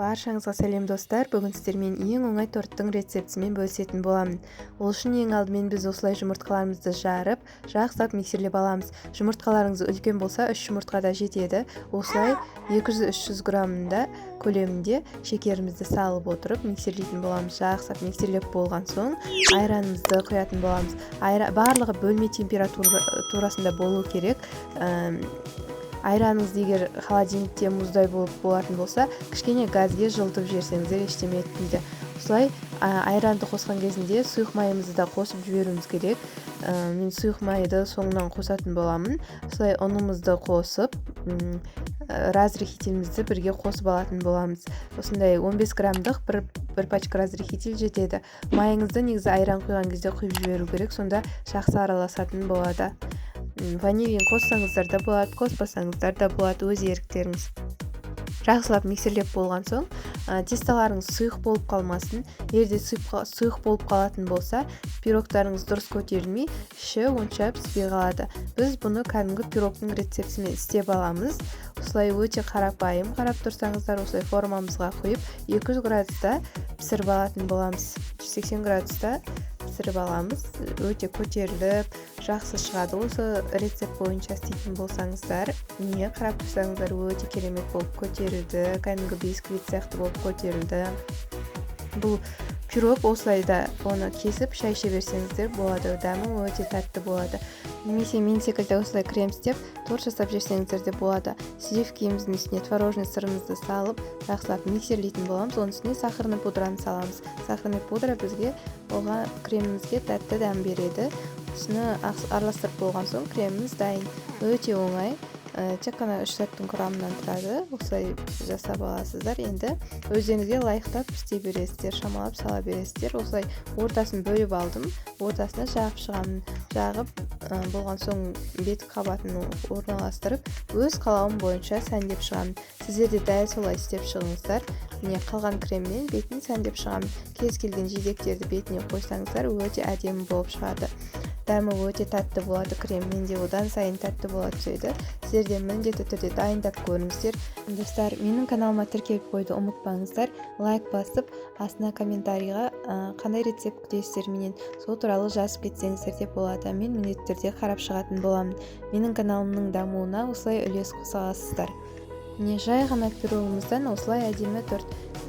Баршаңызға сәлем достар. Бүгін сіздермен ең оңай торттың рецептімен бөлісетін боламын. Ол үшін ең алдымен біз осылай жұмыртқаларымызды жарып, жақсылап миксерлеп аламыз. Жұмыртқаларыңыз үлкен болса 3 жұмыртқа да жетеді. Осылай 200-300 граммында көлемінде шекерімізді салып отырып миксерлейтін боламыз. Жақсылап миксерлеп болған соң айранымызды құятын боламыз. Барлығы бөлме температурасында болу керек. Айраныңыз егер холодильникте мұздай болып болатын болса, кішкене газге жылытып жіберсеңіздер ештеме етпейді. Осылай айранды қосқан кезінде сұйық майымызды да қосып жіберуіміз керек. Мен сұйық майды соңынан қосатын боламын. Осылай ұнымызды қосып, разрыхителімізді бірге қосып алатын боламыз. Осындай 15 граммдық бір пачка разрыхитель жетеді. Майыңызды негізі айран құйған кезде құйып жіберу керек, сонда жақсы араласатын болады. Ванилин қоссаңыздар да болады, қоспасаңыздар да болады, өз еріктеріңіз. Жақсылап миксерлеп болған соң, тесталарыңыз сұйық болып қалмасын. Егер сұйық болып қалатын болса, пирогтарыңыз дұрыс көтерілмей, іші онша піспей қалады. Біз бұны кәдімгі пирогтың рецептімен істеп аламыз. Осылай өте қарапайым, қарап тұрсаңыздар, осылай формамызға қойып, 200 градуста пісіріп алатын боламыз. 180 градуста пісіріп аламыз. Өте көтеріліп, жақсы шығады. Осы рецепт бойынша істейтін болсаңыздар, міне қарап тұрсаңыздар, өте керемет болып көтерілді, кәдімгі бисквит сияқты болып көтерілді. Бұл пирог осылайда оны кесіп шай іше берсеңіздер болады, дәмі өте тәтті болады. Немесе мен секілді осылай крем істеп, торт жасап жесеңіздер де болады. Сливкеміздің үстіне творожный сырымызды салып, жақсылап миксерлейтін боламыз. Оның үстіне сахарный пудраны саламыз. Сахарный пудра бізге оған кремімізге тәтті дәм береді. Осыны араластырып болған соң креміміз дайын. Өте оңай. Тек қана 3 заттың құрамынан тұрады. Осылай жасап аласыздар. Енді өздеріңізге лайықтап істей бересіздер, шамалап сала бересіздер. Осылай ортасын бөліп алдым. Ортасына жағып шығамын. Жағып болған соң бет қабатын орналастырып, өз қалауым бойынша сәндеп шығамын. Сіздер де дәл солай істеп шығыңыздар. Міне қалған креммен бетін сәндеп шығамын. Кез келген жидектерді бетіне қойсаңыздар, өте әдемі болып шығады. Дәмі өте тәтті болады, креммен де одан сайын тәтті бола түседі. Сіздер де міндетті түрде дайындап көріңіздер. Достар, менің каналыма тіркеліп қойды ұмытпаңыздар. Лайк басып, астына комментарийға қандай рецепт күтесіздер менен, сол туралы жазып кетсеңіздер де болады. Мен міндетті түрде қарап шығатын боламын. Менің каналымның дамуына осылай үлес қоса аласыздар. Міне жай ғана пирогымыздан осылай әдемі торт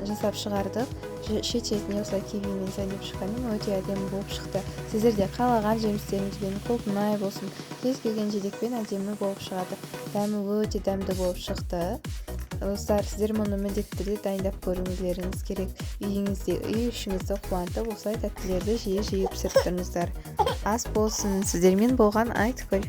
жасап шығардық. Шет-шетіне осылай кивимен сәндеп шыққанмен өте әдемі болып шықты. Сіздер де қалаған жемістеріңізбен, құлпынай болсын, кез келген жидекпен әдемі болып шығады. Дәмі өте дәмді болып шықты. Достар, сіздер мұны міндетті түрде дайындап көруіңіздеріңіз керек. Үйіңізде, үй ішіңізді қуантып, осылай тәттілерді жиі пісіріп тұрыңыздар. Ас болсын, сіздермен болған Айтгүл.